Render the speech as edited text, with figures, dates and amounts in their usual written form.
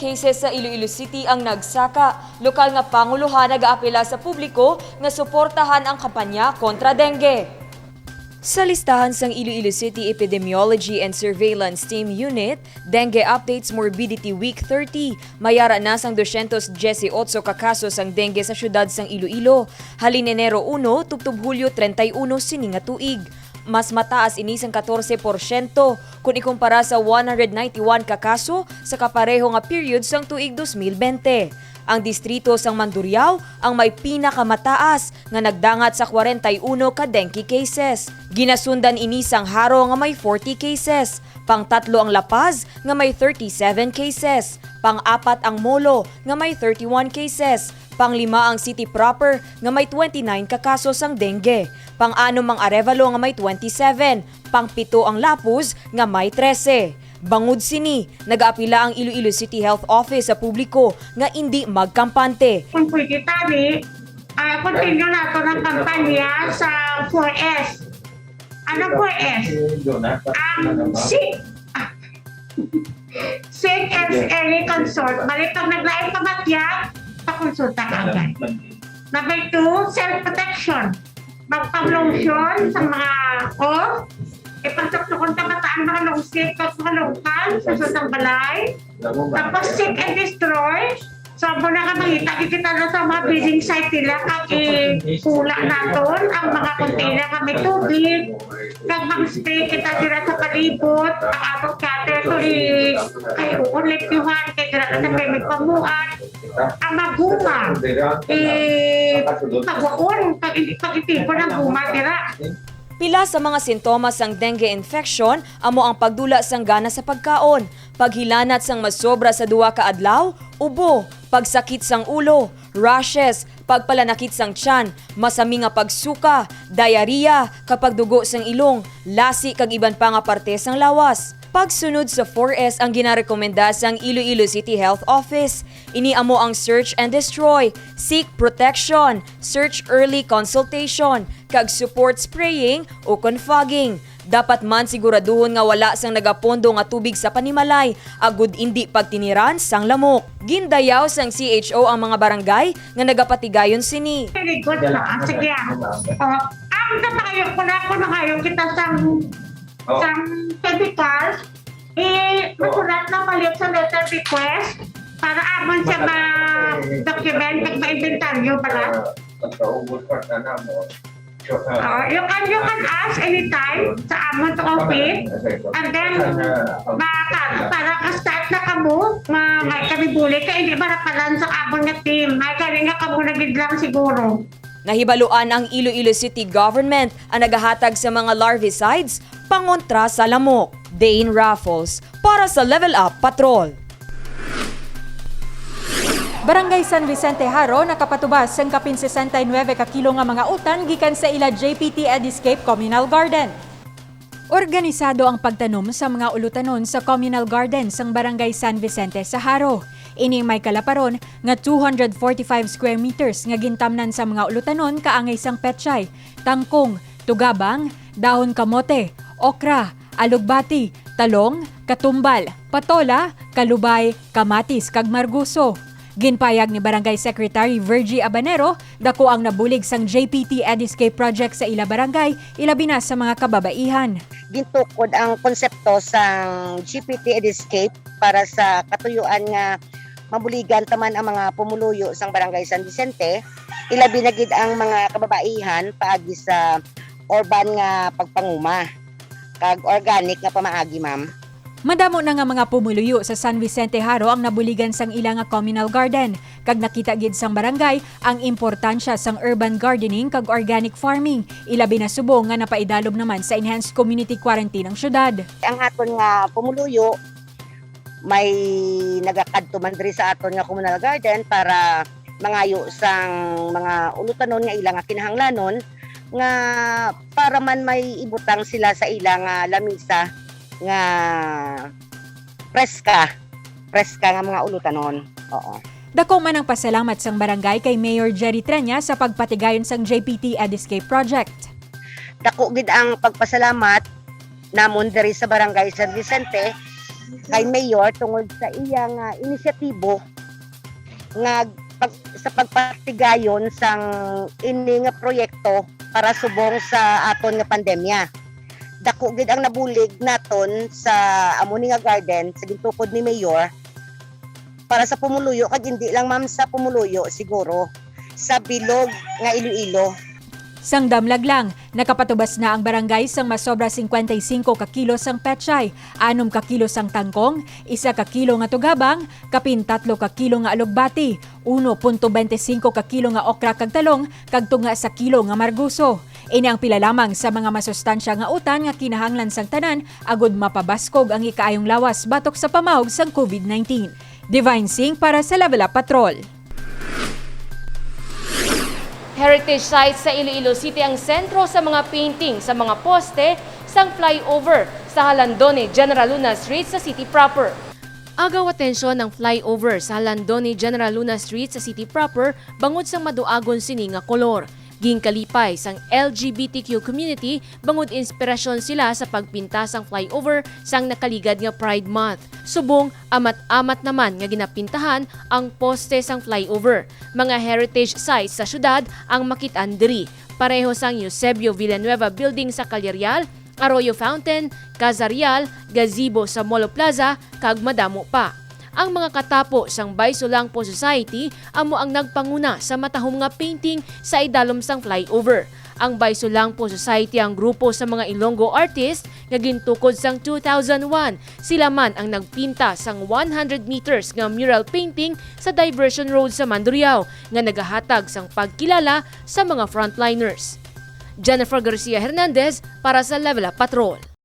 cases sa Iloilo City ang nagsaka. Lokal nga panguluhan nag-aapela sa publiko nga suportahan ang kampanya kontra dengue. Sa listahan sang Iloilo City Epidemiology and Surveillance Team Unit, Dengue Updates Morbidity Week 30, mayara na sang 218 ka kaso sang dengue sa syudad sang Iloilo. Halin Enero 1, tubtob Hulyo 31 sini nga tuig. Mas mataas ini sang 14% kung ikumpara sa 191 ka kaso sa kapareho nga period sang tuig 2020. Ang distrito sang Mandurriao ang may pinakamataas nga nagdangat sa 41 ka dengue cases. Ginasundan ini sang Haro nga may 40 cases, pang-tatlo ang La Paz nga may 37 cases, pang-apat ang Molo nga may 31 cases, pang-lima ang City Proper nga may 29 ka kaso sang dengue, pang-anom ang Arevalo nga may 27, pang-pito ang Lapuz nga may 13. Bangod sini, nag-aapila ang Iloilo City Health Office sa publiko nga hindi magkampante. Kung pwede tabi, continue nato ng kampanya sa 4S. Ano 4S? Sick and early consult. Balik pag naglaing pamatya, pakonsulta ka agad. Number 2, self-protection. Magpang-lotion sa mga cough. Ipagtuktukon tamataan mga lungsik, mga lungkan, susod ang balay. Tapos seek and destroy. So, muna ka makita, kita na sa mga building site nila, kag pula naton, ang mga container kami tubig, kag mag-spray kita dira sa palibot, ang atong cutter, tuloy, kay ulit yuhan, kay dira na sa may pamuan, ang maguma, pagwaon, pag-itipon ang guma dira. Pila sa mga sintomas sang dengue infection amo ang pagdula sang gana sa pagkaon, paghilanat sang masobra sa 2 ka adlaw, ubo, pagsakit sang ulo, rashes, pagpalanakit sang tiyan, masami nga pagsuka, diarrhea, kapag dugo sang ilong, lasi kag iban pa nga parte sang lawas. Pagsunod sa 4S ang ginarekomenda sang Iloilo City Health Office. Ini amo ang search and destroy, seek protection, search early consultation, kag support spraying o confogging. Dapat man siguraduhon nga wala sang nagapondo nga tubig sa panimalay, agud indi pagtiniran sang lamok. Gindayaw sang CHO ang mga barangay nga nagapatigayon sini. Very good na. Sige. Ang napakayo ko na kayo kita sang chemical, masulat na palit sa letter request para amon siya ma-document at ma-inventaryo pala. You can ask anytime sa amon to office and then para ka-start na kamo, may kami buli ka, hindi ba napalan sa amon nga team. May kami nga kamo nagidlang siguro. Nahibaluan ang Iloilo City Government ang nagahatag sa mga larvicides pangontra sa lamok. Dane Raffles para sa Level Up Patrol. Barangay San Vicente Haro nakapatubas sang kapin 69 ka kilo nga mga utan gikan sa ila JPT Ediscape Communal Garden. Organisado ang pagtanom sa mga ulutanon sa Communal Garden sang Barangay San Vicente sa Haro. Ini may kalaparon nga 245 square meters nga gintamnan sa mga ulutanon kaangay sang petchay, tangkong, tugabang, dahon kamote, okra, alugbati, talong, katumbal, patola, kalubay, kamatis kag marguso. Ginpayag ni Barangay Secretary Virgie Abanero, dako ang nabulig sang JPT Ediscape project sa ila barangay, ilabi na sa mga kababaihan. Gintukod ang konsepto sang JPT Ediscape para sa katuyuan nga mabuligan taman ang mga pumuluyo sang Barangay San Vicente, ilabi na gid ang mga kababaihan paagi sa urban nga pagpanguma kag organic nga pamaagi, ma'am. Madamo na nga mga pumuluyo sa San Vicente Haro ang nabuligan sang ila nga communal garden, kag nakita gid sang barangay ang importansya sang urban gardening kag organic farming, ilabi na subong nga napaidalob naman sa enhanced community quarantine ng syudad. Ang aton nga pumuluyo may nagakadto man diri sa aton nga communal garden para mangayo sang mga ulutanon nga ilang nga kinahanglanon nga para man may ibutang sila sa ilang lamisa nga preska nga mga ulutanon. Oo. Dako man ang pasalamat sang barangay kay Mayor Jerry Trenya sa pagpatigayon sang JPT Ediscape project. Dako gid ang pagpasalamat namon diri sa Barangay San Vicente kay Mayor tungod sa iyang inisyatibo nga sa pagpatigayon sang ini nga proyekto para subong sa aton nga pandemya. Dako gid ang nabulig naton sa amo ni nga garden sa gintukod ni Mayor para sa pumuluyo kag hindi lang ma'am sa pumuluyo siguro sa bilog nga Iloilo. Sang damlag lang, nakapatubas na ang barangay sang masobra 55 ka kilo sang pechay, 6 ka kilo sang tangkong, 1 ka kilo nga tugabang, kapin 3 ka kilo nga alugbati, 1.25 ka kilo nga okra kag talong, kag tunga sa kilo nga marguso. Ini ang pila lamang sa mga masustansya nga utan nga kinahanglan sang tanan agud mapabaskog ang ikaayong lawas batok sa pamahog sang COVID-19. Divine Singh para sa Level Up Patrol. Heritage site sa Iloilo City ang sentro sa mga painting sa mga poste sang flyover sa Halandone, General Luna Street sa city proper. Agaw atensyon ng flyover sa Halandone, General Luna Street sa city proper bangod sang maduagon sini nga kolor. Ginkalipay sang LGBTQ community bangod inspirasyon sila sa pagpinta sang flyover sang nakaligad nga Pride Month. Subong amat-amat naman nga ginapintahan ang poste sang flyover. Mga heritage sites sa syudad ang makitaan diri. Pareho sang Eusebio Villanueva Building sa Calerial, Arroyo Fountain, Casa Real, gazebo sa Molo Plaza, kag madamo pa. Ang mga katapo sang Baysulangpo Society amo ang nagpanguna sa matahom nga painting sa idalom sang flyover. Ang Baysulangpo Society ang grupo sa mga Ilonggo artist nga gintukod sang 2001. Sila man ang nagpinta sang 100 meters nga mural painting sa Diversion Road sa Mandurriao nga nagahatag sang pagkilala sa mga frontliners. Jennifer Garcia Hernandez para sa Level Up Patrol.